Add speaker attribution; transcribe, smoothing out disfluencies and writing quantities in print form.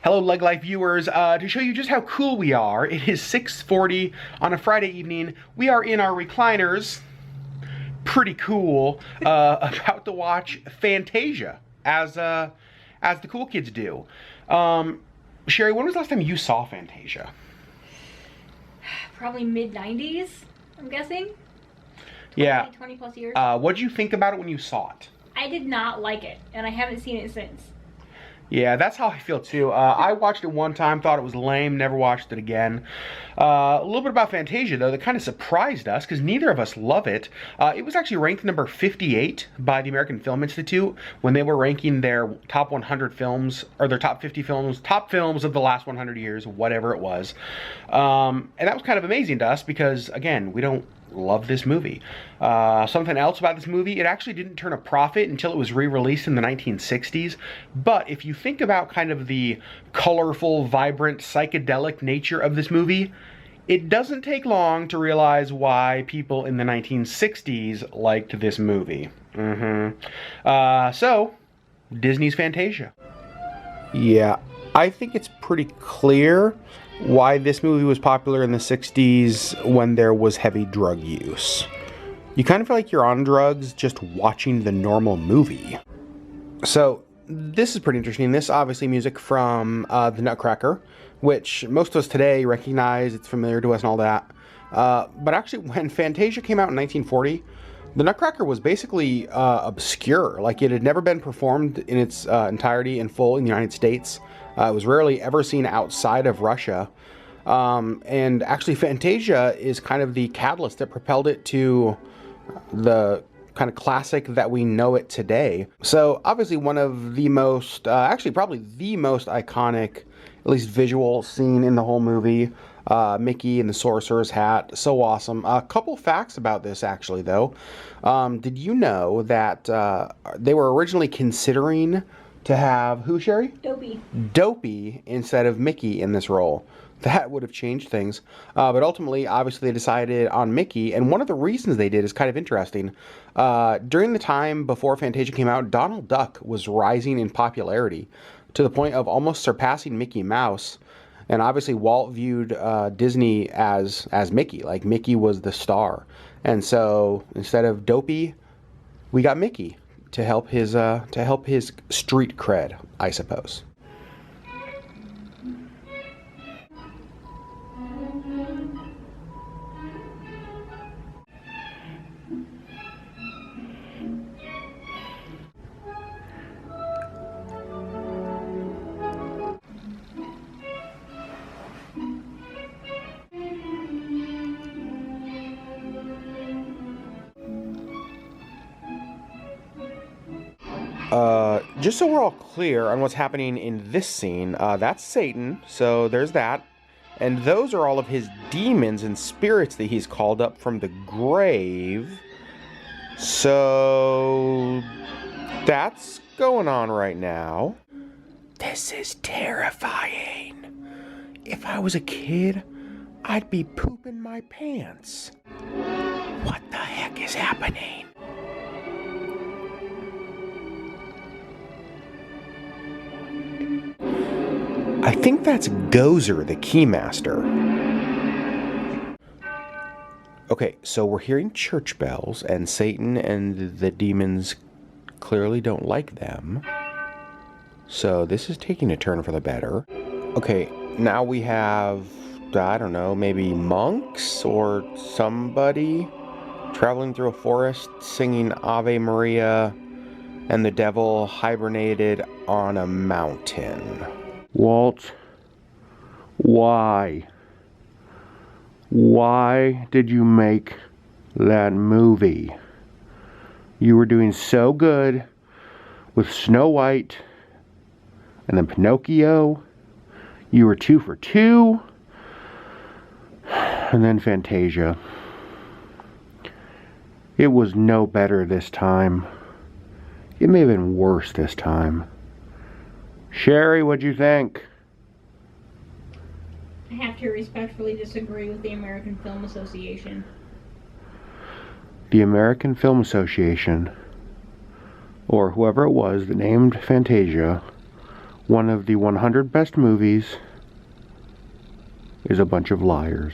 Speaker 1: Hello, LeggLife viewers. To show you just how cool we are, it is 6:40 on a Friday evening. We are in our recliners, pretty cool, about to watch Fantasia, as the cool kids do. Sherry, when was the last time you saw Fantasia?
Speaker 2: Probably mid-90s, I'm guessing. 20 plus years.
Speaker 1: What did you think about it when you saw it?
Speaker 2: I did not like it, and I haven't seen it since.
Speaker 1: Yeah, that's how I feel too. I watched it one time, thought it was lame, never watched it again. A little bit about Fantasia, though, that kind of surprised us, because neither of us love it. It was actually ranked number 58 by the American Film Institute when they were ranking their top 100 films, or their top 50 films, top films of the last 100 years, whatever it was. And that was kind of amazing to us, because, again, we don't love this movie. Something else about this movie, it actually didn't turn a profit until it was re-released in the 1960s. But if you think about kind of the colorful, vibrant, psychedelic nature of this movie, it doesn't take long to realize why people in the 1960s liked this movie. So, Disney's Fantasia. Yeah, I think it's pretty clear why this movie was popular in the 60s when there was heavy drug use. You kind of feel like you're on drugs just watching the normal movie. So, this is pretty interesting. This obviously music from the Nutcracker, which most of us today recognize, it's familiar to us and all that. But actually, when Fantasia came out in 1940, the Nutcracker was basically obscure. Like, it had never been performed in its entirety in full in the United States. It was rarely ever seen outside of Russia. And actually, Fantasia is kind of the catalyst that propelled it to the kind of classic that we know it today. So, obviously, one of the most, actually probably the most iconic, at least visual scene in the whole movie. Mickey and the sorcerer's hat. So awesome. A couple facts about this, actually, though. Did you know that they were originally considering to have, who, Sherry?
Speaker 2: Dopey.
Speaker 1: Dopey instead of Mickey in this role. That would have changed things. But ultimately, obviously, they decided on Mickey. And one of the reasons they did is kind of interesting. During the time before Fantasia came out, Donald Duck was rising in popularity to the point of almost surpassing Mickey Mouse. And obviously, Walt viewed Disney as Mickey. Like, Mickey was the star. And so, instead of Dopey, we got Mickey to help his street cred, I suppose. Just so we're all clear on what's happening in this scene, that's Satan, so there's that. And those are all of his demons and spirits that he's called up from the grave. So that's going on right now. This is terrifying. If I was a kid, I'd be pooping my pants. What the heck is happening? I think that's Gozer, the Keymaster. Okay, so we're hearing church bells, and Satan and the demons clearly don't like them. So this is taking a turn for the better. Okay, now we have, I don't know, maybe monks or somebody traveling through a forest singing Ave Maria, and the devil hibernated on a mountain. Walt, why? Why did you make that movie? You were doing so good with Snow White and then Pinocchio. You were 2 for 2. And then Fantasia. It was no better this time. It may have been worse this time. Sherry, what'd you think?
Speaker 2: I have to respectfully disagree with the American Film Association.
Speaker 1: The American Film Association, or whoever it was that named Fantasia, One of the 100 best movies is a bunch of liars.